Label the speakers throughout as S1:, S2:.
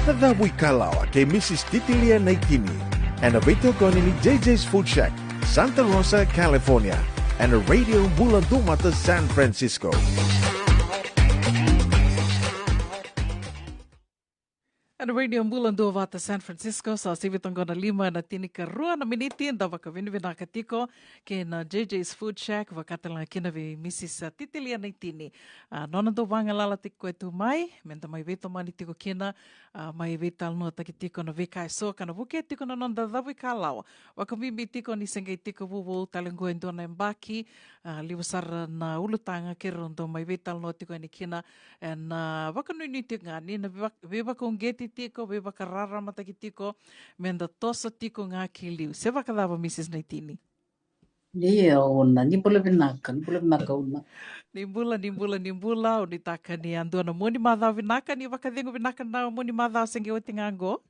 S1: Wakadhawi Kalawa kay Mrs. Titilia Naitini and a video ni JJ's Food Shack, Santa Rosa, California, and a radio Bulan Dumata, San Francisco.
S2: Ano radio Bulan Dumata, San Francisco, sa sibitong ko na 5 na tinika 2 na miniti, dawa ka vinvinakatiko kina JJ's Food Shack, wakatalang kinavi Mrs. Titilia Naitini. Nonan do wanga lalatik ko ito mai, menta may vito manitiko kina, may vital no takitiko na vikai so, kana buketiko na non dadawi kalaw. Wakamibitiko ni sengay tiko bubu talengguan do na embaki, liwasar na ulutanga kiron do may vital no tiko ni kina, and wakanuinitik nga ni na viva kong geti tiko, viva karara matakitiko, menda tosa tiko nga kiliw. Seva kadava Mrs. Naitini?
S3: Una, nimbula binaka una.
S2: Nimbula, unitaka ni ando na muni madhaw vinaka, ni wakadhingo vinaka na muni madhaw sengi watingango?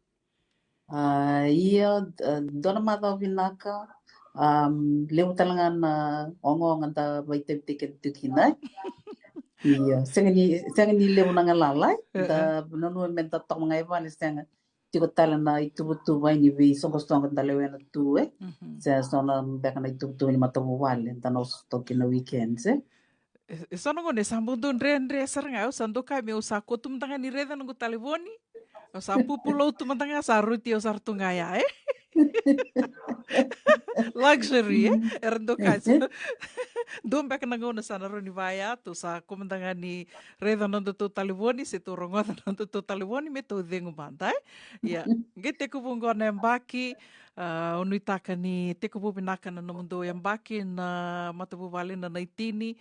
S3: Dona madhaw vinaka, leo talangan ongong anta baitip-tiket tukinay. Iya, sengi leo nangalalay, da nanu menta tok mga iwalis senga. Tiko tala na itubutu vai ni vi songkostong kan talewe na tu Saya sona beka na itubutu ni matabu wale tanos toki na weekend se.
S2: Sono ngone sambundo ndre saranga sando kai me usa ko tumtanga ni reda ngu talevoni. Usa pupulo tumtanga saruti o sartungaya Luxury erndo kai. Dom beka na ngone sana roni vaya to sa kumtanga ni reda nando to talevoni se to rongota nando to talevoni me to dengu bandai. Ya, gete ko bungo na mbaki unuitaka ni teko bubinaka na mundo mbaki na matabu vale na Naitini.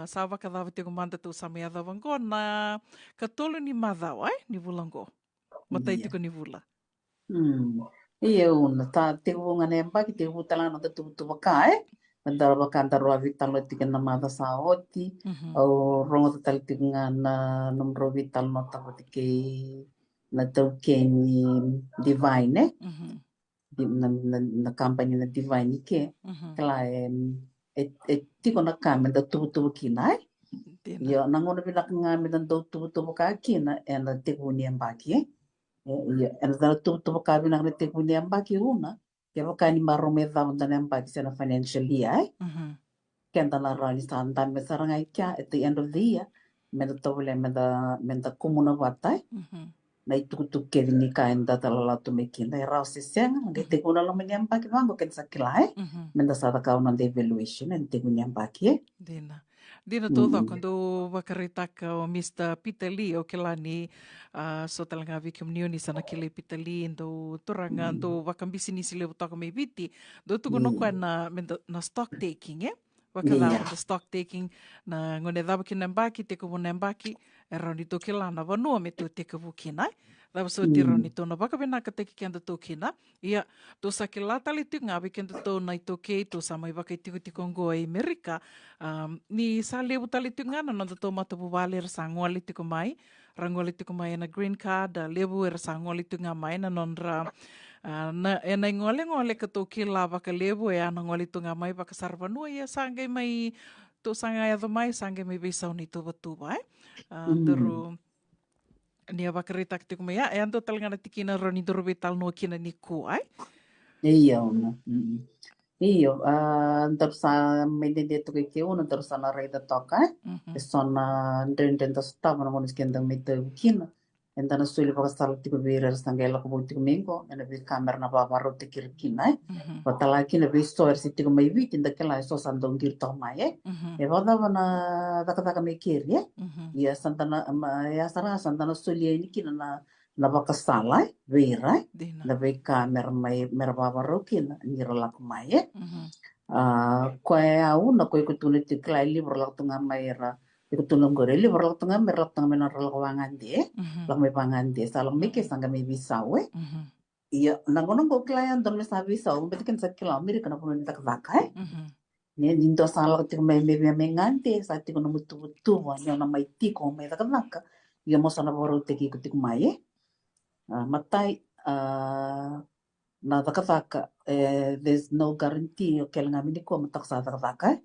S2: Sawa kadava teko manda to sa mea davango na katolo ni madhaw ni vulango. Matai teko ni vula.
S3: Iya una ta teko ngane mbaki teko talana na tu bakai. Mandara bakanta roa vital lo tiken na mada sa oti o rongo tal tiken na nomro vital no ta ke na tokeni divine na kampanye na divine ke kala tiko na kame da tubu kinai yo nangono binak ngame dan tubu ka kina en na tiko ni ambaki yo en da tubu ka binak na tiko ni ambaki una ya bakani marome da dan ambaki sana financially kenda na rali santa me saranga ikya at the end of the year me da tobule me da kumuna watai na itu kevin ni kain da talala tu mekin da rausi senga de te kuna lo menyam paki mango ken sakilai menda sada kauna de evaluation en te kunyam paki
S2: Dina todo quando vakarita ka o Mr. Peter Lee o kelani so talanga vi community sana kile Peter Lee do toranga do vakambisi ni sile utaka me viti do tu no kwa na stock taking wakala the stock taking na ngone daba kinambaki te ko nambaki eroni to kelana vanua me to te ko kina daba so tironi to na baka bena ka te kenda to kina ia to sakila tali tinga we kenda to na to ke to sa mai baka tiko tikongo e Amerika ni sa lebu tali tinga na to mata bu valer sangoli tiko mai rangoli tiko mai na green card lebu er sangoli tinga mai na nonra na ena ngole ka to kila baka lebu e ana ngoli tunga mai baka sarvanua ia sangai mai to sangai ado mai sangai mai visa ni to batu bai teru ni baka ritak tiko mai e ando talanga na tikina roni do vital no kina ni ku ai
S3: iyo terus me de to ke uno terus na reda toka sona ndende to sta na ngonis kenda me to kina entana suili baka sala tipo virer sangela ko buti mingo ena vi kamera na baba rote kirkina batala kina vi stoer si tipo mai vi tinda kala so sandong gir to mai e vada wana daka me kiri ya santana ya sara santana suili ni kina na baka sala vera na vi kamera mai mera baba rokina ngira la mai ko ya una ko ikutune tikla libro la tunga mai ra ikutulong gore libro la tunga mer la tunga menor la wangan de la me pangan de salam me ke sanga me bisawe iya nangono ko klien don me sa bisaw betiken sa kila amerika na puno tak vakai ne dindo sala tik me ngante sa tik no mutu wa na mai tiko me tak naka iya mo sana boro teki kutik mai matai na takataka there's no guarantee o kel ngami ko matak sa takataka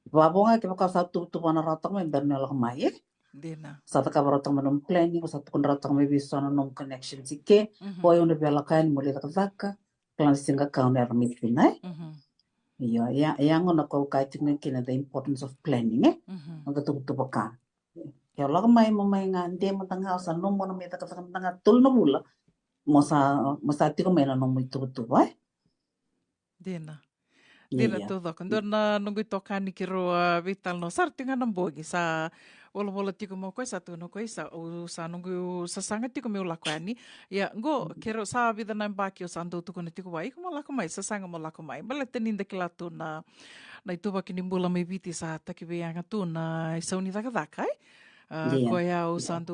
S3: babonga ke baka sa tu wana ratak me bernal mai
S2: Dena.
S3: Sata ka barotang manum planning, sata kun rotang may viso na nung connection sike, o yung nabela kain muli taka plan singa kaun er mit pinay. Iya, yang ono kau kaitin kina the importance of planning ang tutup ka. Kaya lang may ngande mo tanga sa nung mo na may taka tanga tul na bula. Masa ti ko may na nung may tutup
S2: Dena. Dena tudo quando na nunggu tokani kiro vital no sartinga nang bogi sa wala tiko mo koisa tu no koisa o sa nunggu sasanga tiko me ulakwani ya go kiro sa vida na baki o santo tu kono tiko wai como lako mai sasanga mo lako mai bala teninda kilatu na itu baki nimbula me viti sa takiveanga tu na isauni daka ko ya o santo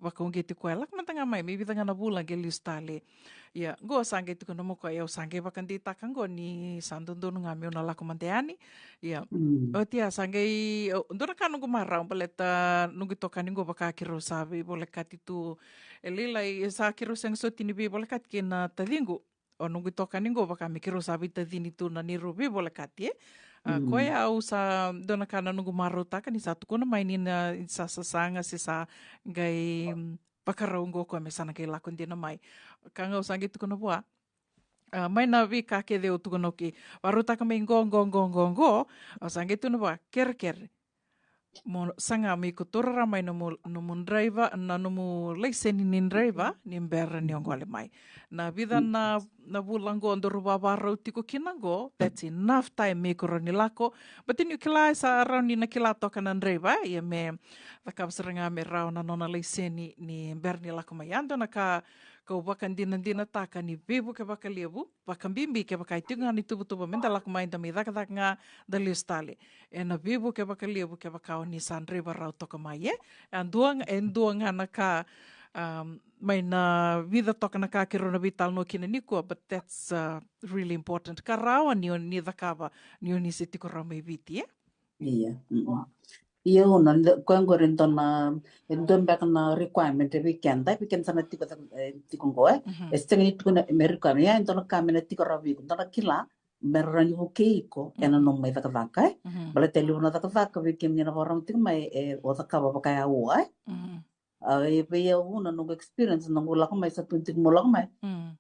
S2: wakonge tiko ela matanga mai me vida na bula geli stale ya go sange tu kono mo ko ya sange bakandi takango ni santo do nga me na lako manteani ya o tia sange ndona kanu go marra paleta nungu tokani go baka kiro sabe bole katitu elila sa kiro sang so tini be bole kat kina tadingu o nungu tokani go baka me kiro sabe tadini tu na ni rubi bole kati ko ya o sa dona kana nungu marro takani sa tu kono mai ni na sa sanga se sa gai pakaraungo ko me sana ke lakon dina mai kanga usangi tu kono bua mai na vi ka ke deu tu kono ki waru taka me ngo usangi tu no bua ker mo sanga mi ko torara mai no mo driver na no mo license ni driver ni mbera ni ngole mai na vida na bulango ndo ruba baro tiko kinango that's enough time me ko ni lako but then you kila sa around ni na kila to kana driver ye me takap seranga me rao na nona license ni mbera ni lako mai ando na ka kau bakan dina taka ni bebu ke baka lebu bakan bimbi ke baka itunga ni tubu menda lak main dami dak nga dalistale na bebu ke baka lebu ke baka ni sandre barau toka mai anduang nga naka may na vida toka na kakiro na vital no kina niko but that's really important karawa ni dakaba ni si tiko ramay viti
S3: iya iya unan ko rin to na endon back na requirement weekend sana tiko ko esteng ni tiko na america ya endon ka mena tiko rabi ko na kila merani ho keiko ena no mai taka bale telu na taka weekend ni na orang tiko mai o taka ba kaya wa e pe ya una no experience no la ko mai sa tuntik mo la mai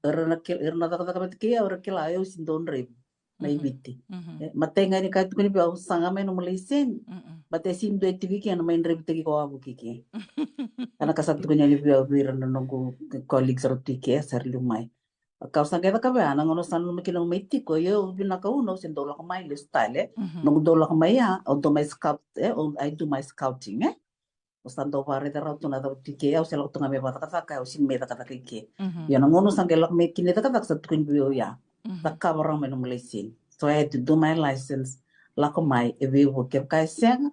S3: erna taka ke ora kila yo sindon re mai biti matenga ni ka tiko ni ba sanga mai no malaysian bate sim do tv ki ana main rep tegi ko abu kiki ana kasat ko nyali bi ran no ko colleagues ro tiki ser lumai ka usanga ka ba ana ngono san no kilo meti ko yo bina ka uno sin do la mai le style no do la mai ya o do mai scout I do my scouting o san do pare da ro na do tiki o se lo tunga me ba ka o sin me da ka kiki yo no ngono sang la me kini da ka sat ko bi ya ta ka ba me no malaysian so I had to do my license lako mai e we wo ke kai seng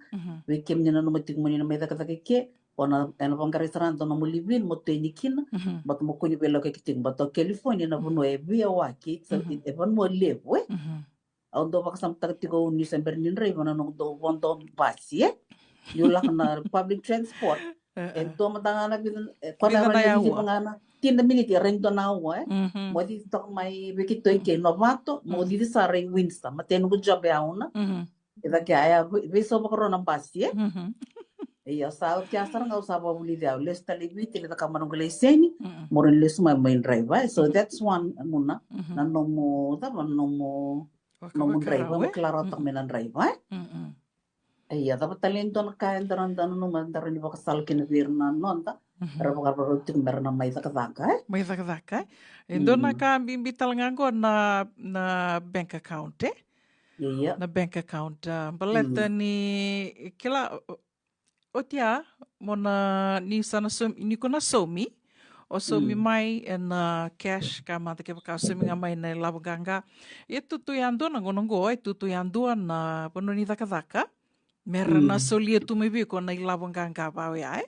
S3: we kem nyana no matik mo ni me da ka ke ona ena banga restaurant no mo livin mo te nikin bat mo ko ni belo ke kiting bat California na no e we wa ki e bon mo le we au do bak sam tak tigo ni sember ni re bona no do bon do pasi yo la na public transport en do matanga na bin ko na ra ni pangana 10 minutes ren do na wa mo di tok mai we ki toy ke novato mo di sa re winsta maten go job ya una ida que aya we so bakro na pasi e sa que asar nga usaba buli dia lesta libiti le ka manong leseni mo ren lesu mai main driver so that's one muna na no mo driver mo klaro tak menan driver iya dapat talento na kaya daran no mandaran ni bakasal kin virna nonta Rabo ting merna mai taka
S2: mai taka endo na ka bimbital ngango na bank account
S3: iya
S2: na bank account baleta ni kila otia mona ni sana ni kona somi o somi mai na cash ka mata ke ka somi mai na labuganga itu tu yando na gonongo itu tu yando na pononi taka merna solia tu me bi kona labuganga ba ya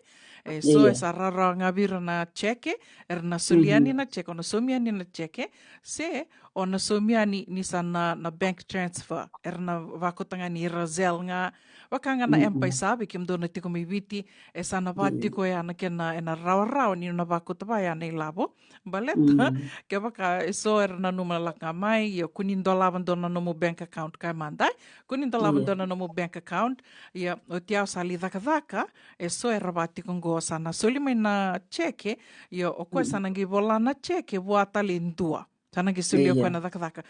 S2: So esa rara ngavira na cheke, na suliani na cheke, ona somiani na cheke, se ona somiani ni sana na bank transfer, na vakotanga ni razel nga, wakanga na empai sabi kim dona tiko mi viti, esa na vatiko ya na kena ena rawa ni na vakotaba ya na ilabo, baleta, ke waka so na numa laka mai, yo kunin dolavan dona no mo bank account kai mandai, kunin dolavan dona no mo bank account, ya o tiao sali daka, so ravati kongo sana soli mai na cheke, yo o koe sana ngi vola na cheke voa tali ndua. Sana ngi suli o koe na daka.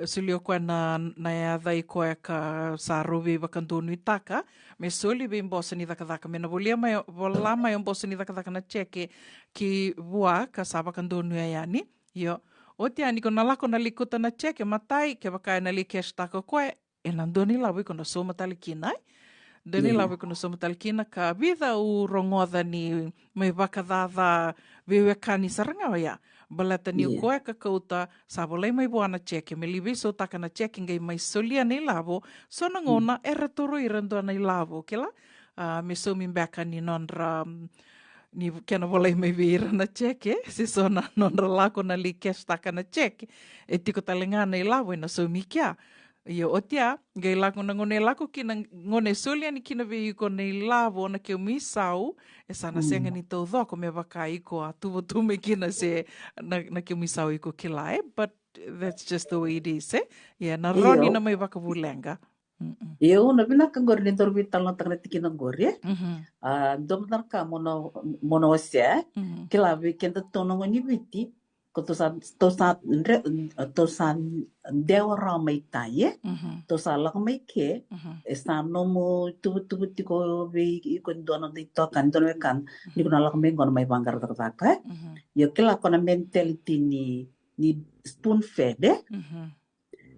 S2: Suli o koe na eadha i koe ka sa rovi wakandonu i taka, me soli vi mbosa ni daka. Me na vola mai o mbosa ni daka na cheke ki voa ka sa wakandonu i ani, yo o te ani kona lako na likuta na cheke matai ke wakai na li cash taka koe, e nandoni lawi kona so matali kinai. Dani lawe kuna somatalkina ka vida u rongoda ni mai wakadada vewe kani saranga ya. Balata ni koe ka kauta sa volei mai buana cheke me liwi so taka na cheke ngai mai solia nei lavo so na ngona e ratoro i rando nei lavo kela me so min baka ni nonra ni kena volei mai vira na cheke si so na nonra lako na li cash taka na cheke e tiko talenga nei lavo na so mi kia. Ia o tia, gai lako na ngone lako kina ngone solia ni kina vei ko nei lavo na ke umi sau, e sana senga ni tau dhoko me waka iko a tuvo tume kina se na ke umi sau iko ki lai, but that's just the way it is, eh? Ia, na roni na mai waka vulenga.
S3: Ia una vina ka ngori ni torbi talo takna tiki na ngori, eh? Domnar ka mono ose, ki lavi kenta tono ngoni viti, ko tosa dewa ra mai tai tosa la mai ke esta no mo tu tiko ve ko dona de to kan don kan ni ko la mai gon mai bangar ta ka yo ke la kona mentality ni spoon fed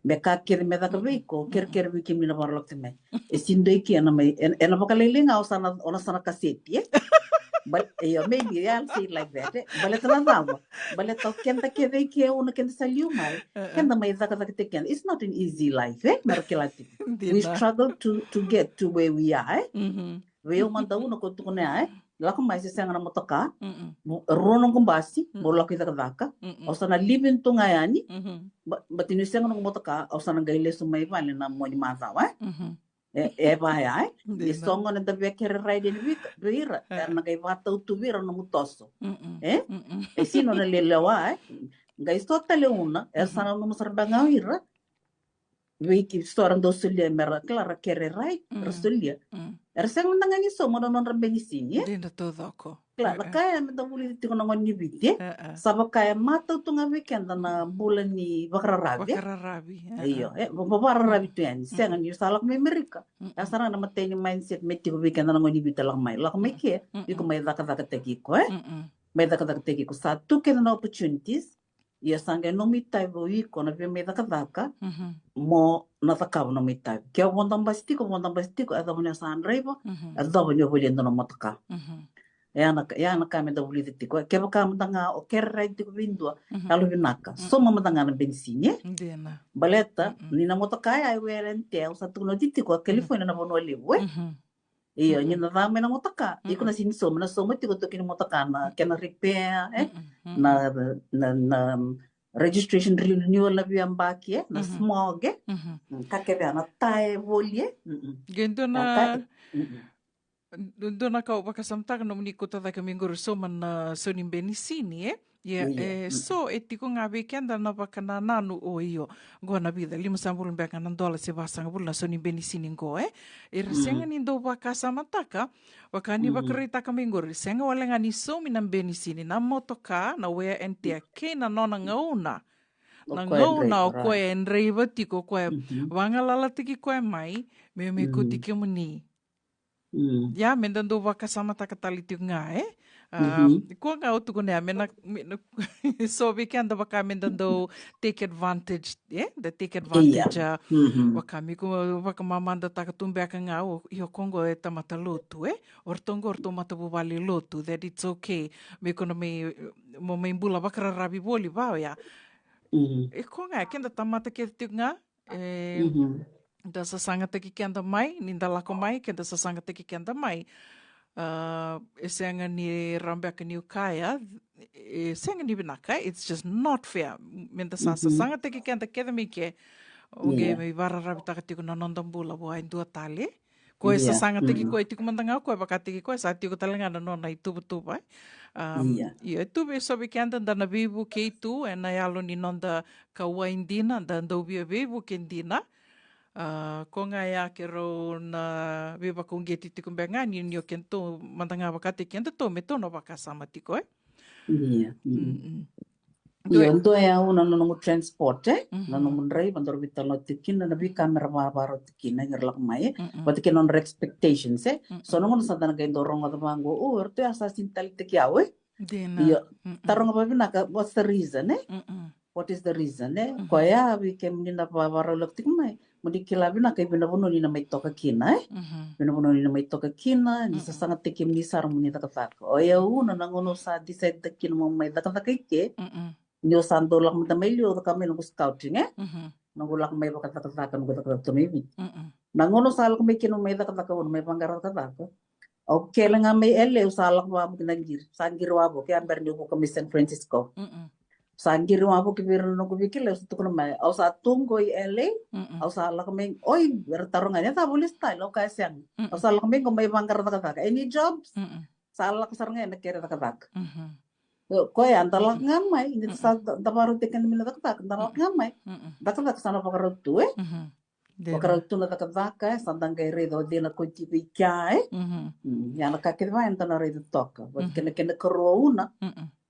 S3: me ka kir me da ve ko kir vi kim ni na barlok te mai e sindoi ki ana mai ena bakalelinga ona sana kaseti but maybe I'll say it like that. But it's another. But let's talk. Kenda keve ke una kenda saliu mai. Kenda mai zaka te ken. It's not an easy life, eh? Markelati. We struggle to get to where we are. We manda una ko tu kone lako mai se sanga na motoka. Rono kumbasi. Bola kita kadaka. Osana living tu ngayani. But ini sanga na motoka. Osana gaile sumai vale na mo ni mazawa. Vai ai e songo na da vekere raide ni vira na kai vata tu vira no mutoso e sino na lelewa ngai sota leuna sana no musardanga vira veki storando sulia mera clara kere right rasulia seng nangani so mo non rabbenisini
S2: Dinda todo ko
S3: clara kaya me da buli tiko na ngoni vite saba kaya mata tu nga weekend na bulan ni bakrarabi iyo bakrarabi tu yan senga ni salak me Amerika asara na matay ni mindset me tiko weekend na ngoni vite lang mai lak me ke iko may daka teki ko may daka teki ko sa tu ken na opportunities ia sanga no mitai vo iko na me daka mo na takau no mitai ke wondam bastiko ada mo san rebo ada mo volendo no motaka yana kame da buli tiko ke baka mtanga o kerra tiko vindua alu vinaka so mamtanga na bensinye baleta ni na motaka ai werente o sa tuno tiko California na bono liwe iyo ni na dame na motaka iko na sinso na so mo tiko tokini motaka na kena repair na registration renewal na viambaki na smog kakebe na tae volie
S2: gendo na dona ka wakasamtaka no muni kota ka minguru so man soni benisini so tiko nga weekend na wakana nanu o iyo go na vida lima sambul mbeka na dola se vasanga bula soni benisini go resenga ni do wakasamtaka wakani wakarita ka minguru senga walenga ni so minam benisini na motoka na wea entia ke na nona ngauna na ngauna o koe enreiva tiko koe wangalala tiki koe mai me kutiki muni ya mendando wakasama takatali tiu nga ko nga utu ko na mena so weekend waka mendando take advantage the take advantage wakami ko wakamamanda takatumbe ka nga yo kongo tamata lotu ortongo mata bubali lotu that it's okay me kono me mo me bula wakararabi boli ba ya ko nga kenda tamata ke tiu nga da sasanga teki kenda mai ninda lako mai kenda sasanga teki kenda mai Senga ni rambeka ni ukaya, senga ni binaka, it's just not fair. Menta sasa sanga teki kenta keda mike, onge me vara rabitaka tiko na nondambula wa indua tali. Koe sa sanga teki koe tiko mandanga koe baka teki koe sa tiko talenga na nona i tuba. Ia tuba e sobe kenta dana vivu ke itu, e na yalo ni nonda kawa indina, dan dobia vivu ke indina. Ko nga ya ke ro na viva kung geti tiko benga ni nyo kento mandanga wakati kento to me tono baka sama tiko
S3: Iya. Iya, ndo ya una no transport na no munrai bandor vital no tikin na bi camera baro tikin na ngerlak mai but tikin on expectations so no sa dan ga ndorong ga bango orto assassin tal tikiawe iya tarong ba binaka what's the reason what is the reason ko ya we kem ni na baro lak tik mai mudi kilabi na kay binabuno ni na may toka kina binabuno ni na may toka kina ni sa sangat tikim ni sar muni takafak o ya una nangono sa decide tikin mo may takafakike ni santo lang mo tamay liyo kami nung scouting nangulak may bakatakakan ko tumibi nangono sa alak may kinumay takafakon may panggarat takafak okay lang nga may ele usalak wa mo kinagir sangir wa bo kaya berni ko kami San Francisco sangir wa bo kibir no ko bikil sa tukon may au sa tunggoy ele au sa alak may oy bertarungannya ta boleh style o kasyang au sa alak may kung may panggarat takafak any jobs sa alak sarangay nakira takafak ko ya antalak ngamay hindi sa tabaru tekan mina takafak antalak ngamay takafak sana pakarutu pakarutu na takafak sandang kay redo di na kunti bikay yan nakakitwa yan na redo toka but kena corona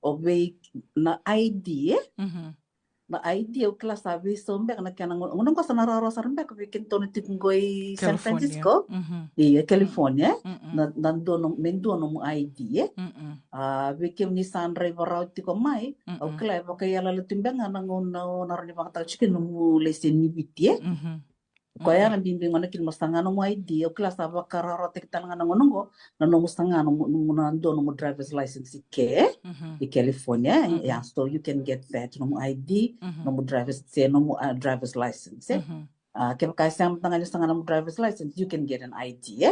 S3: obey na ID na ID o class sabi so mbek na kana ngunong ko sa nararosar mbek bikin to tikngoy San Francisco California nando no mendo no ID bikin ni San River tiko mai o kla ba kaya la timbang na ngono narani ba ta chikin no lesen ni bitie kaya na bimbing na kin mastanga no ID o kla sa ba kararo tektal nga ngono na no mastanga no nando no driver's license ke California so you can get that no ID no driver's license kaya kaya tanga niya sa no driver's license you can get an ID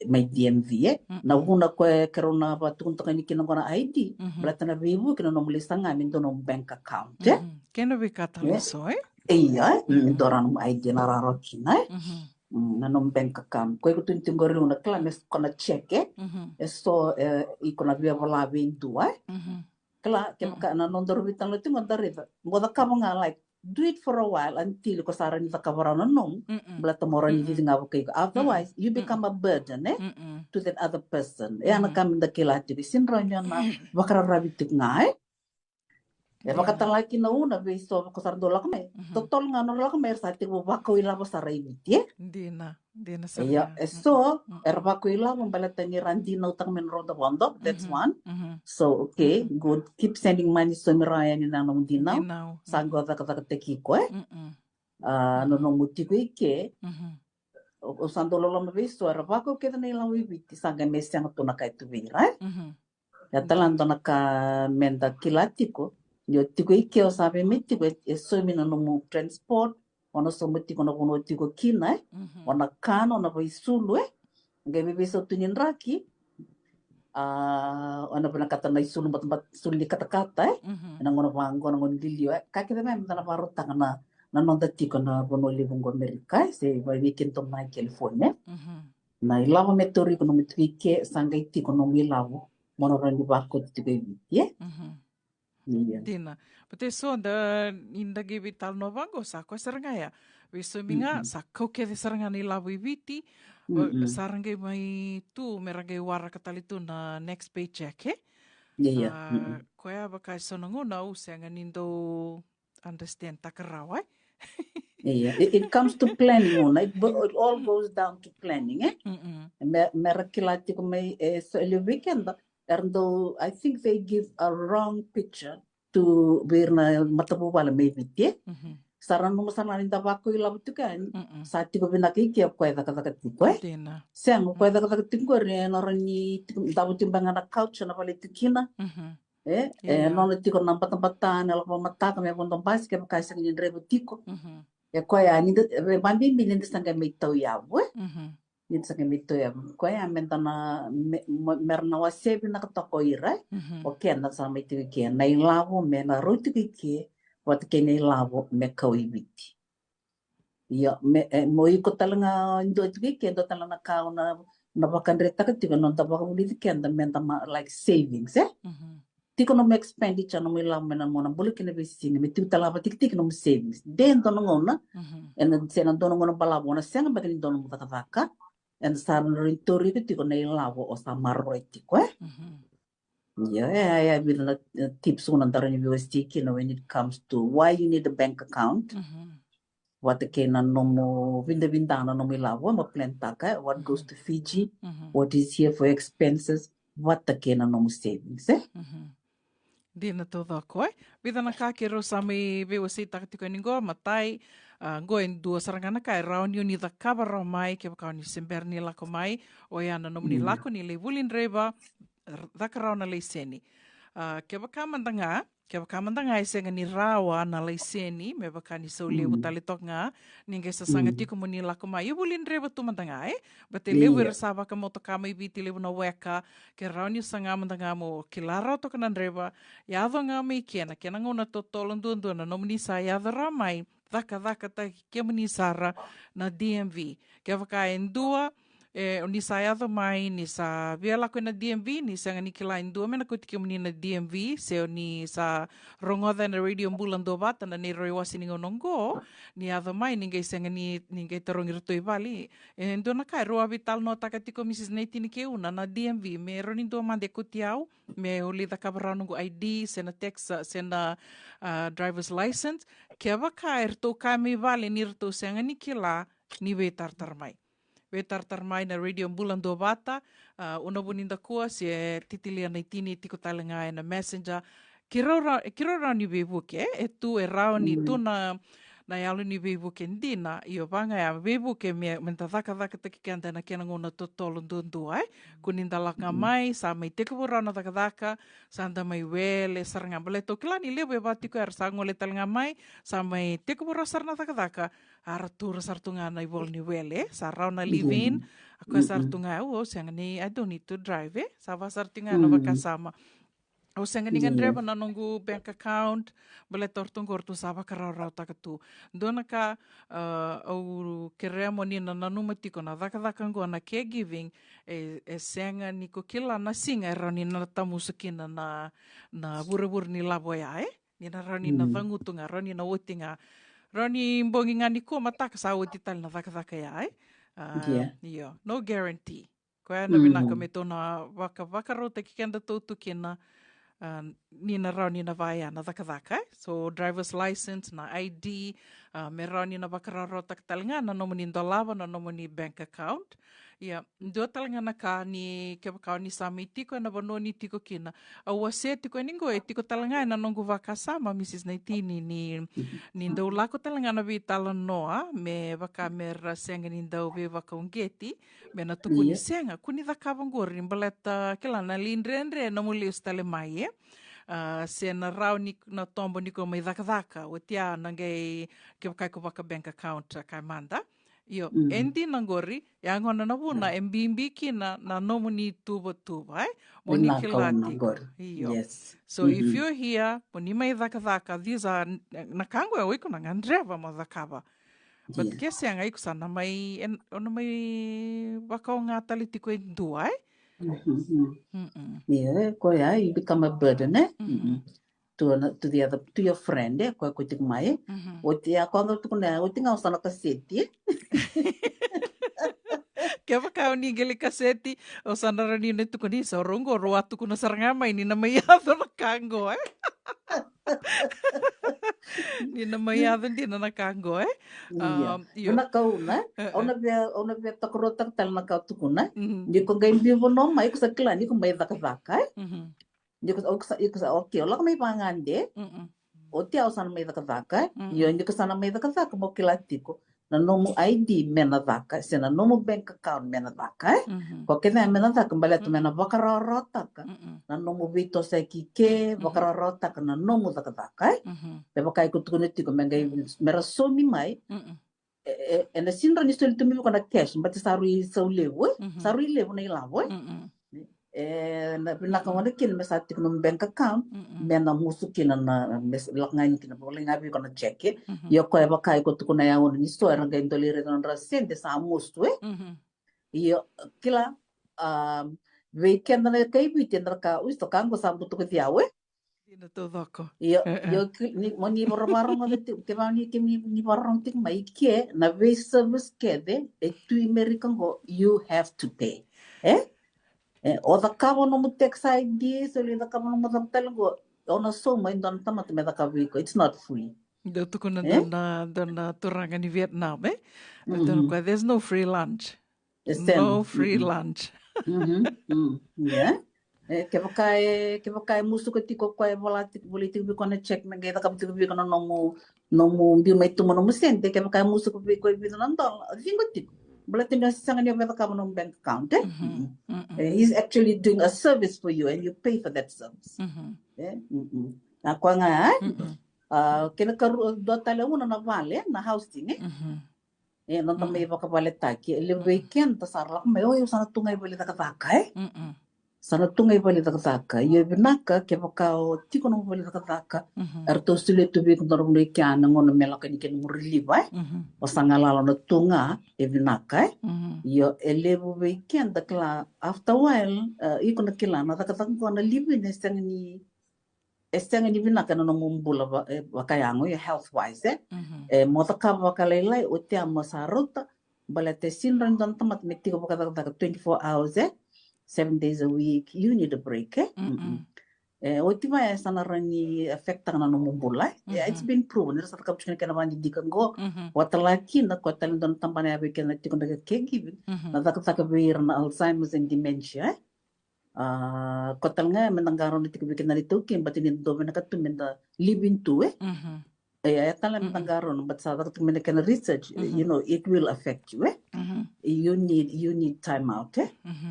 S3: may DMV na una ko karona ba tunta ni kinong na ID blata na bibu kino no lista nga min no bank account
S2: keno bi kataliso
S3: iya doran ID na raro kinay na no bank account ko ko tunting gorilo na klames ko na check so iko na biya wala bintua kala kaya na no dorbitan lo tingon dariva mo da ka mga like do it for a while until ko saran ni takabara no blata moran ni nga kay otherwise you become a burden to that other person ana kam da kilati sinro nya na bakara rabitik nga makatalaki na una beso ko sar dolak may totol nga no lak may sa tibo bako ila mo sa raibiti
S2: dina sa
S3: so bako ila mo balata ni randi na utang men roda wondo that's one so okay good keep sending money so miraya ni nang dinaw sago ta teki ko no muti ko ike o sando lo mo beso bako keda na ila wibiti sanga mesya to na kay tubira ya talando na ka menda kilatiko yo tiko ike o sabe miti ko so mina no mo transport ono so miti ko no tiko kina ona kano na vai sulu ngai bebe so tunin raki ona pernah kata na sulu bat suli kata-kata na ngono pango na ngono dilio kakita mem na paro tangana na nonda tiko na bono libungo Amerika se vai weekend to na California na ilava metori ko no mitike sangai tiko no milavo mono randi bako tiko
S2: dina pate so da inda gibi tal novango sa ko sarangaya viso minga sa ko ke saranga ni lavu viti sarangai mai tu merangai wara katalitu na next paycheck ko ya baka so nanguna usanga nindo understand takarawai
S3: it comes to planning it all goes down to planning merakilati ko may so el weekend though I think they give a wrong picture to birna matabu wala may vidye saran mo sanarin tabako ilabutu kan sa tipo binaki kaya ko da kata tipo siang ko da kata tipo re narani tabu timbangan na couch na palitikina non tiko na patambatan ala pamata kami pondong pas kaya kasi ni rebutiko ya ko ya ni bambi bilin sanga may taw yawo Yun sa kamito ya. Kaya mentana merna wasebi na katoko ira. O kaya na sa may tiwikia. Na ilavo me na ruti kikia. Wat kene ilavo me kawibiti. Ya mo iko talanga ndo tiwikia do talanga kao na bakandreta ka tiga non tabaka uliti kaya na mentama like savings tiko no expenditure no ilavo me na mona bulu kene bisini me tiwi talaba tik no savings. Den to no ngona. En sena dono ngona balabo na senga bakini dono mutakavaka. En sa rintori tiko na ilavo o sa marroi ko yeah with tips on the university when it comes to why you need a bank account what the na nomo vinda no ilavo mo plan taka what goes to Fiji what is here for expenses what the na nomo savings
S2: Dina toda koe. Vida na kakero sa may VOC takatiko ningo matai goen dua sarangana kai raun yuni da kabara mai ke bakau ni semberni lako mai o yana nomni lako ni le vulin reba daka rauna le seni. Ke bakamandanga e senga ni rawa na le seni me bakani so le utale tok nga ninge sa sanga tiko mo ni lako mai vulin reba tu mandanga bate le wer sa baka moto kama ibiti le na weka ke rauni sanga mandanga mo kilara to kanan reba ya nga me kena ngona to tolon na nomni sa ya ramai daka ta ke mani sara na DMV ke baka endua ni sa ya mai ni sa via la na DMV ni sa ngani kila endua mena ko tiki mani na DMV se ni sa rongoda na radio bulan do bata na ni roi wasi ni ngonongo ni ava mai ninge sa ngani ninge tarongi rto ivali endo na kai roa vital no taka tiko Mrs. Nathan ke una na DMV me roni do mande kutiau me oli da kabarano ID sena text sena driver's license ke baka erto kami vale ni rto sa ngani kila ni vetartar mai na radio bulan do bata una buninda kua se titilia na tini tiko talenga na messenger kiro ra ni bebuke tu rao ni tuna na yalu ni bebuke ndina io vanga ya bebuke me mentadaka taki kanda na kena ngona totolo ndundu kuninda laka mai sa mai teko rana daka sanda mai wele saranga bale to klani lebe batiko er sango le talenga mai sa mai teko sarna daka Arthur sartunga na ibol ni wele sa rauna livin ako sartunga sangani I don't need to drive sa sartunga na bakasama o sangani driver na nungu bank account bale tortung gortu sa bakarara takatu dona ka o keremo ni na numatiko na daka ngo na caregiving senga ni ko kila na singa rani na tamusukina na bura ni laboya ni na rani na vangutunga rani na wotinga Roni mbongi ngani ko mataka sa tital na daka Iyo, no guarantee. Koe na vinaka me tona waka rota ki kenda tautu kena ni na rau ni na vai ana daka So driver's license na ID me rau ni na waka rota ki talinga na nomo ni ndolava na nomo ni bank account. Ia, ndo talinga na ka ni ke bakau ni sami tiko na vano ni tiko kina. Awa se tiko ningo tiko talinga na nongu waka sama Mrs. Naitini ni ndau lako talinga na vi tala noa me waka mera senga ni ndau vi waka ungeti me na tuku ni senga kuni daka vangori baleta kila na lindrenre na muli ustale mai se na rau ni na tombo ni ko mai daka o tia nangai ke bakai ko waka bank account kai manda. Iyo, endi nangori, yang ona na wuna, mbimbi kina na nomu ni tuba, moni kilati. Iyo.
S3: Yes.
S2: So if you're here, moni mai daka, these are, nakango ya wiko na ngandreva mo dakaba. But kesi yang aiku sana mai, ona mai wakao nga talitiko endua,
S3: Yeah, koya, you become a burden, to your friend, ko tik mai. O tia quando tu na, o tinga usana kaseti.
S2: Kaya kau ni geli kaseti, o sana rani na tu kuni sa rongo roatu kuna saranga mai ni na mayado na kango ni na mayado di na kango
S3: Una kau na, ona via takrota tal na kau tu kuna. Di ko game vivo no mai ko sa klan ni ko mai daka. Di ko okay, ola ko may pangande. O tia usana mai daka. Yo ndi ko sana mai daka mo kilatiko. Na nomo ID mena daka, se na nomo bank account mena daka. Ko kena mena daka mbale tu mena vakararota ka. Na nomo vito sa kike vakararota ka na nomo daka. Pe bakai ko tukuniti ko mengai mera somi mai. na sinra ni stoli tumi kana cash but sarui sau levo sarui levo na ilavo na pinaka ngone kin me sati kono bank account me na musu kin na lakngai kin bola ngabi kana check yo ko eba kai ko tukuna ya ngone ni sto era gendoli re na sente sa mustu yo kila weekend na kai bitendra ka usto kango sambu to kitiawe
S2: Ina todoko.
S3: yo ni moni barbarong ke mani ke ni barong tik mai ke na we service ke de tu american go you have to pay o da kabo no mutex ID so le da kabo no mutal go ona so mai don tamat me da kabi ko it's not free
S2: Do tukuna dona turanga ni Vietnam there's no free lunch. No free lunch.
S3: Yeah. Ke pakai musu ketiko ko politik bi kono check me geta kam tiku bi kono no bi mai tu no musente ke pakai musu ko bi non dol vingo tik bolati na sanga ni beta kam no bank account he's actually doing a service for you and you pay for that service na kwa nga kena karu do tale una na vale na housing non tamay baka vale taki le weekend ta sarlak me o sana tungay bali ta kataka sana tungay bali ta kataka ye binaka ke baka tiko no bali ta kataka erto sile to bi kono no kyan ngono melaka ni ken murliba o sangala no tunga e binaka yo elevo weekend ta kla after while iko na kila na ta kataka ko na live ni estanga ni binaka no mumbula ba kayango ya health wise mo ta ka ba kalai o te amasarota balate sinran don tamat metiko ba ka 24 hours 7 days a week you need a break o ti mai sana rani affecta na no mumbula it's been proven there's a kapchina kana bandi dikango watalaki na ko tal don tambane abe kana tiko na caregiving na ta ka na Alzheimer's and dementia kotal nga menanggaron niti kubikin na nito kin but in do na katumin da living to ay tala menanggaron but sa katumin na research you know it will affect you you need time out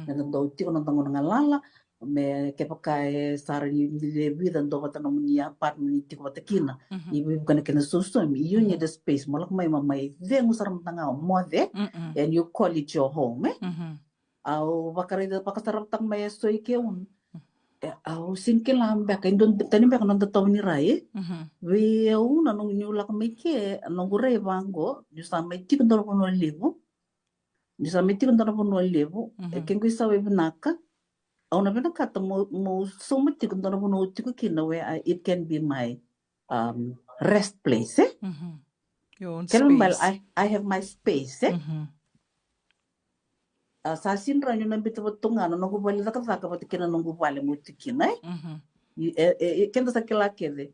S3: na do ti ko nang ngalala me ke pakai sar ni lebi dan do bata no ni apartment ti ko batakina ibu kana kana susto you need a space malak may vengo saram tanga mo and you call it your home au bakarida pakasarap tang may soy ke au sinke lambe kain don tani be kanon taw ni rai we au na nung nyula ka may ke nung gure bango justa may tik ndor ko no levo ken ko sawe binaka au na binaka to mo so mo tik ndor ko no tik kina we it can be my rest place
S2: your own space.
S3: I have my space sa sinra nyo nang bitaw tunga no nung bali ta ka pati kina nung bali mo tikina kenda sa kila kede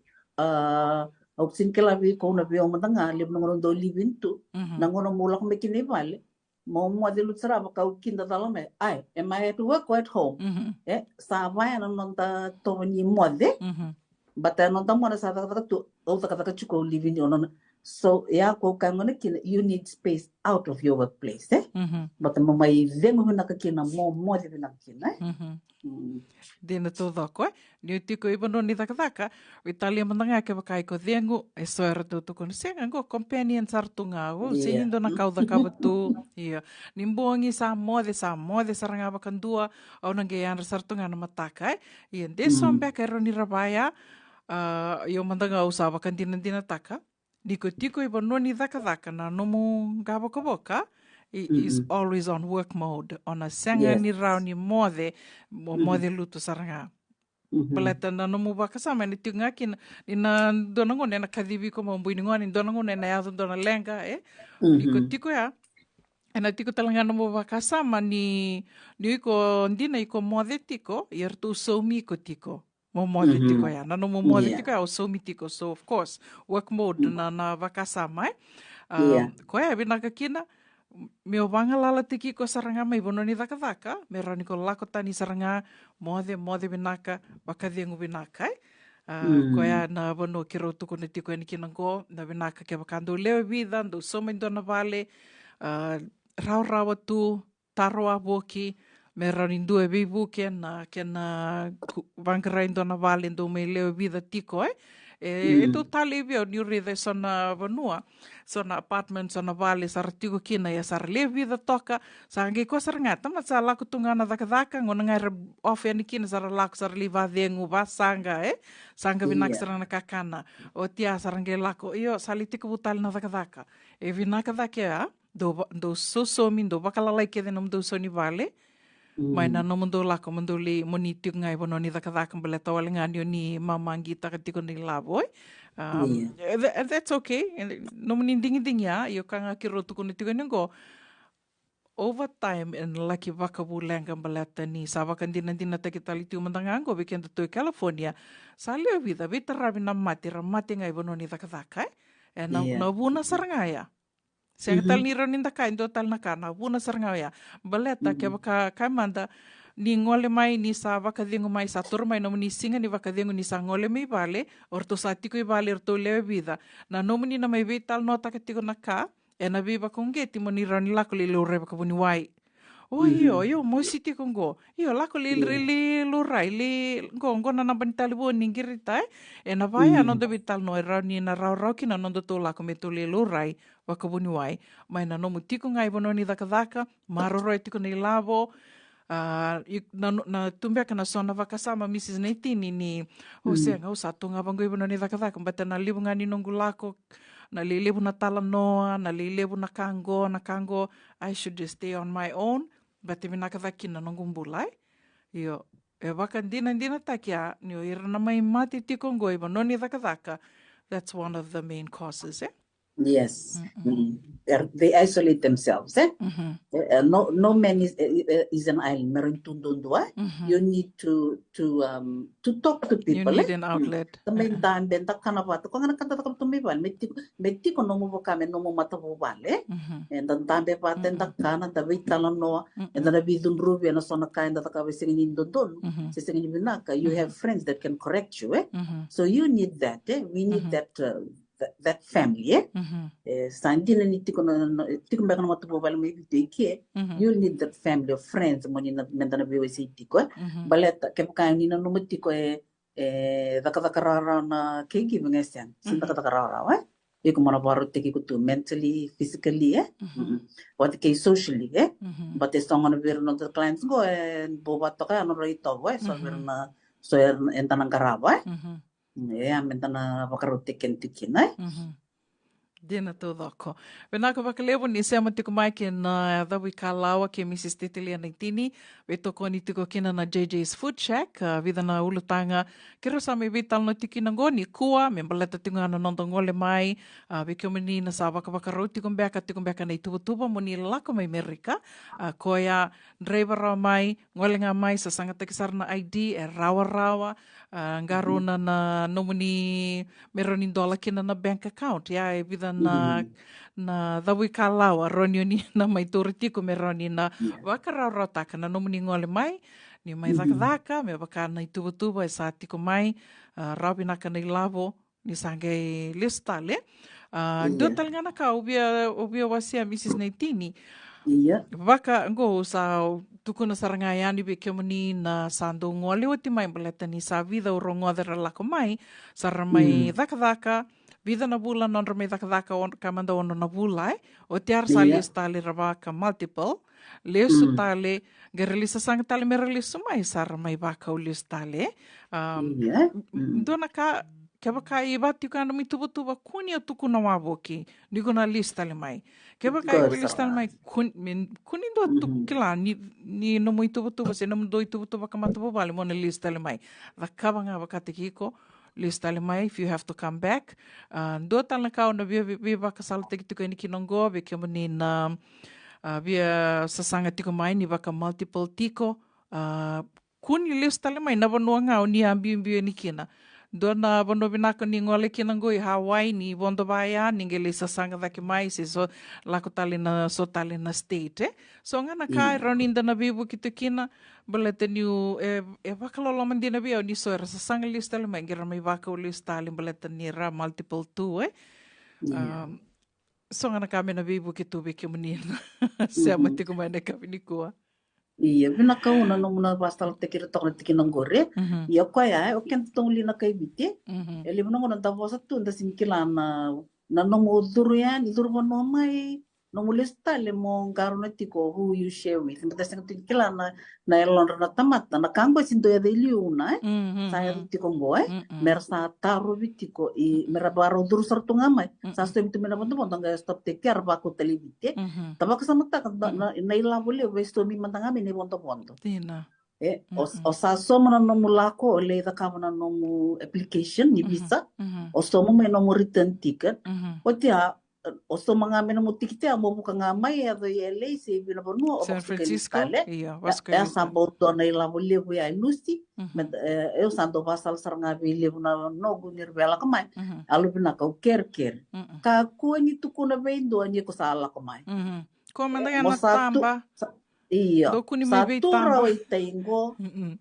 S3: au sin kila bi ko na bi o matanga lib nung do living to nangono mulak me kini bali mo de lutsara ba ka kinda talame ai am I at work or at home sa vai non ta to ni mode bata non ta mo sa ta tu o ta ka chuko living on so ko kangone kin you need space out of your workplace but may vengo na kakina mo de na kina
S2: Dina todoko ni tiko ibono ni taka Italia mandanga ke bakai ko dengo eso era tu kon sengo companion sartunga o sindo na kauda kabatu nimbongi sa mode saranga bakandua au nange yan sartunga na mataka e deso mbeka ni rabaya yo mandanga usaba kandinan dinataka Tiko ibono ni daka na nomu gabo koboka is always on work mode ona sanga ni rau ni mode luto saranga balata na nomu baka sama ni tinga kin ina dona ngone na kadibi ko mo buini ngone dona ngone na ya dona lenga tiko ya ena tiko talanga nomu baka sama ni ko ndina iko mode tiko yertu somi ko tiko Momode tiko ya. Nano momode tiko ya o somi tiko. So of course, work mode na vakasama ko ya binaka kina me o vanga lala tiki ko saranga mai bono ni daka me rani ko lako tani saranga mode binaka bakadengu binaka ko ya na bono kiro tuko ni tiko ni kinango na binaka ke bakando leo vida ndo somi ndo na vale rau tu taroa boki me rani due bibu kena vangrai ndo na vale ndo me leo vida tiko Itu tali vio ni ride sona vanua, sona apartment, sona vale, sara tigo kina ya sara levi da toka, sara ngi ko sara ngata, ma sara laku tungana daka ngona ngai off yani kina sara laku sara li vadengu vasanga, sanga vinak sara na kakana, o tia sara ngi laku, iyo sali tiku butali na daka, vinaka daka ya, do sosomi, do bakalalai kede nam do soni vale, mai na no mundo lako mundo li moniti ngai bono ni daka mbele tawale ngani ni mamangi taka tiko ni lavo. That's okay. No meninding ya, yo kanga kiro tuku ni tiko ningo. Over time and laki wakabu lenga baleta ni sa wakandina ta kita litiu mandangango weekend to California. Salio vida rabi na mati ngai bono ni daka. Na buna sarangaya. Saya tal ni ronin da kain do tal na kana buna sarngaya baleta ke baka kamanda ni ngole mai ni sa vakadingo mai sa tur mai no ni singa ni vakadingo ni sa ngole mai vale orto sa tiko vale orto le vida na no ni na mai vital nota ke tiko na ka na viva kongeti mo ni roni la ko le re baka buni wai yo mo siti kongo yo la ko le lo rai le kongo na bantali bo ningirita na vai no do vital no roni na rau ki na no do to la ko meto le lo rai wakabuni wai mai na no mutiko ngai bono ni daka maroro e tiko nei lavo na tumbeka na sona vakasama Mrs. Neitini ni senga usato nga bango bono ni daka mbata na libu ngani nongu lako na lelebu na talanoa na lelebu na kango I should just stay on my own but minaka na nongu mbulai yo waka dina takia ni irana mai mati tiko ngoi bono ni daka that's one of the main causes
S3: Yes, they isolate themselves. No man is an island. Meron tundundua. You need to talk to people.
S2: You need an outlet.
S3: The main time benta kana batu. Kung anak kanta takam tumiban, metti ko nomo kami nomo mata bubale. And the time be paten da kana da vitalan no. And the bidun rubi na sona kain da takawe singin dundun. Singin binaka. You have friends that can correct you. So you need that. We need that family, Sandina ni tiko mbeka na matu bobal may bidike, you'll need that family of friends mo ni na menda na biwa si tiko, baleta kaya ni na numatiko daka na caregiving sen, sin daka iko mona baro teki ko mentally, physically, what kay socially, but the song on the no the clients go and boba toka ano rito, so entanang karaba, menta na wakarotiken tikinai.
S2: Dina tōdoko. Wenaka wakalewo ni se amatiko mai ke na dhawi ka lawa ke Mrs. Titilia Neitini. We toko ni tiko kina na JJ's Food Shack. Vida na ulutanga. Kero sa me vital no tiki na ngoni kua. Me mbaleta tingo ana nondo ngole mai. We kio mani na sa waka tiko mbeka na itubutuba mo ni lako mai Amerika. Koia driver rawa mai. Ngole ngā mai sa sangata kisar na ID rawa. Ngaro na nomuni meronin dola kina na bank account. Ya vida na dhawi ka lawa ronio ni na mai tōritiko me roni na wakarau taka na nomuni ngole mai ni mai dhaka me waka na itubutuba e sa tiko mai rabi naka na ilavo ni sange listale dotal ngana ka ubia wasia Mrs. Neitini waka ngo sa tukuna sarangayani be kemani na sando ngole oti mai baleta ni sa vida o rongo adera lako mai saramai dhaka vida na bula non rame daka kamanda ono na bula o tiar sa listale rabaka multiple le sutale gerelisa sang tale merelisa mai sar mai baka o listale dona ka keba ka ibati kana mitubutuba kuni o tukuna waboki nigo na listale mai keba ka listale mai kuni do tukila ni no mitubutuba se no do itubutuba kamata bobale mo na listale mai vakaba nga vakatiko listale mai if you have to come back do tal na kau na via kasal tiko ni kinongo be kemani na via sasanga tiko mai ni vaka multiple tiko kuni listale mai na vanua ngau ni ambi ni kina do na bono binaka ni ngole kinongo I Hawaii ni bondo baya ningele sasanga daki mai se so lako tali na so tali na state so ngana kai roninda na bibu kitu kina baleta niu wakalolo mandina bia ni so era sasanga listale mai ngira mai waka o listale baleta ni ra multiple two so ngana kame na bibu kitu be kimunina se amatiko mai na kami ni kua
S3: Iya, bina kau na muna pasal tekir tok na tikin gore. Iya ko ya, o ken tong lina kai biti. Eli muna ngona ta vosa tu nda sinkila na no moduru ya, ni duru no mai. No mulesta le mo garu na tiko who you share with. Nda sing tinkila na elon na tamata na kango sinto ya deliu na. Saya tiko ngoe, mersa taru bitiko I merabaro duru sartu ngamai. Sa stem tu mena bonto bonto ga stop take care ba ko tali biti. Taba kasama ta na ila bole westo mi mantanga mi ne bonto bonto.
S2: Tina.
S3: O sa somo na nomu lako le da kama na nomu application ni visa. O somo me nomu return ticket. O tia o somo nga me nomu ticket mo buka nga mai ado LA se bina bono o
S2: San Francisco. Iya,
S3: e sambo to na ila bole bu ya lusi. Eu santo vasal saranga bile na no gunir bela kamai. Alu bina ka ker. Ka ko ni tuku na vendo ni ko sala kamai.
S2: Ko manda na tamba.
S3: Iya, satu rawa itengo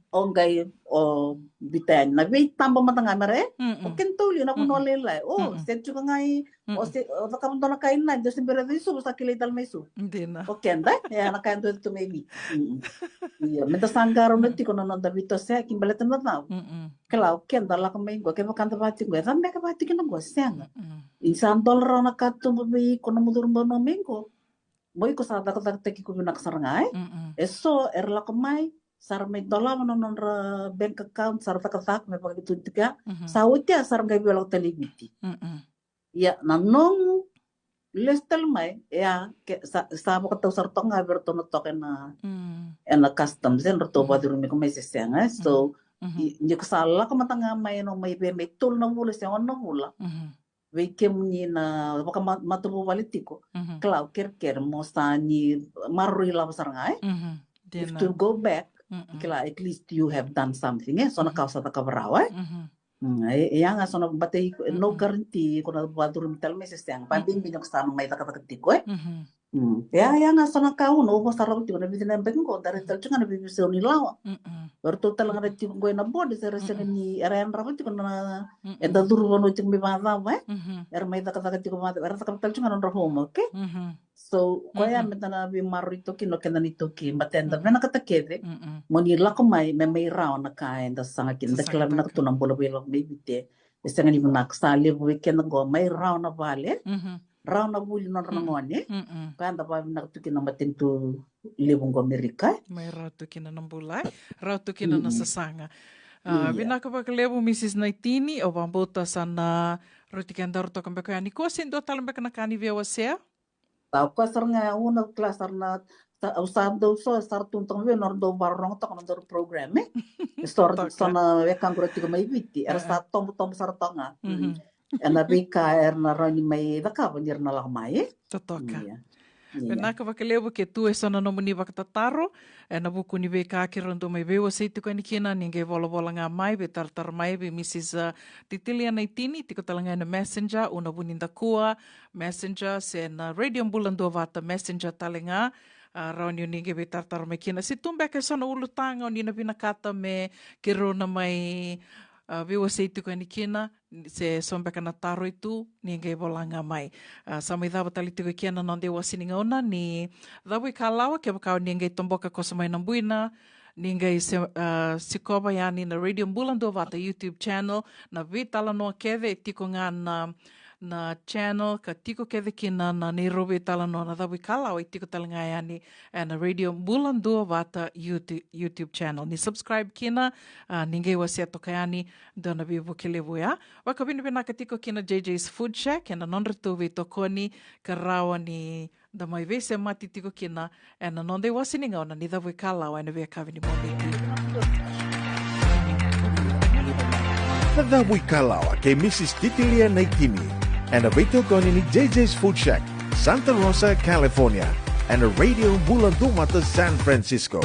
S3: ongai o bitan na wait tamba matanga mere o kentuli na kuno lela o se juga ngai o se o kamu tona kain na just bere diso sa kilital mesu
S2: ndina
S3: o kenda ya na kain to maybe iya menta sangaro metti kono non da vito se kimbaleta na na kala o kenda la kamai go ke bakanta bati go zambe ka bati kino go senga insan dollar na katum bi kono mudur no mengo Moi ko sa dapat teki ko binak sarangai. Eso erla kamai sar me dola non bank account sar tak me pagi tu tiga. Sautia sar ngai biolog telibiti. Ya nanong lestel mai ya ke sa mo kata sar tonga bertono tokena ena custom zen roto badur me kamai sesanga. So ni ko sala ko matanga mai no mai be me tul no mula se on no mula. Weke menina baka matubo politiko klau ker mostani marui la basarangai if to go back kila at least you have done something sona kausa ta kabrawa yang sona batei no guarantee kona badur mital meses yang panding binyok sana mai ta katiko ya yang sona kau no bo sarau tiko na bidina bengo dari talcunga na bibise ni lawa bertu talang na tiko go na bod sa resa ni aran rabat tiko na eda durbo no tiko bibada wa mai ta tiko mata era ta talcunga no rahoma okay so koya metana bi marito kino kenani toki batenda na katakede moni la ko mai me raw na kain da sanga kin da kala na to na bolo belo bibite esanga ni nak sale weekend go mai raw na vale raw na buli non ranone kan da pa nak tuki na matentu lebong go Amerika
S2: mai raw tuki na nambulai raw tuki na nasasanga vinaka pa lebo Mrs. Naitini o bambota sana rotikandar to kambeko ani ko sindo talambe kana kani via wasea
S3: tau ka sarnga una class sarna usando so start tuntong we nordo barong to kono program start sana we kangro tigo mai biti era sta tom sartonga ena bika erna rani mai daka banir na la mai
S2: totoka Penaka wakalebo ke tu e sana no muni wakatataro e na buku ni be ka ke rondo mai be wasei tuka ni kina ninge vola nga mai be tartar mai be Mrs. Titilia Naitini tiko talanga na Messenger una buninda kua Messenger se na Radio Mbulando vata Messenger talenga rauni o ninge be tartar mai kina si tumbe ke sana ulutanga o nina binakata me ke rona mai be wasei tuka ni kina se sombeka na taro itu ninge volanga mai samai dava tali tuka kiana nonde wasininga ona ni dawi kalawa ke bakau ninge tomboka kosamai nambuina ninge sikoba yani na Radio Mbulando vata YouTube channel na vitala noa keve tiko nga na channel ka tiko keve kina na Nairobi tala noa na dawi kalawa tiko tala nga yani na Radio Mbulando vata YouTube channel ni subscribe kina ninge wasia toka yani dona bibu kelevu ya wakabini binaka tiko kina JJ's Food Shack na nonretu vi tokoni karawa ni da mai vese mati tiko kina na nonde wasininga ona ni dawi kalawa na via kavini mondeki
S1: Nadawi kalawa kay Mrs. Titilia Naitini and a Vito Konini JJ's Food Shack, Santa Rosa, California, and a Radio Bulandumata, San Francisco.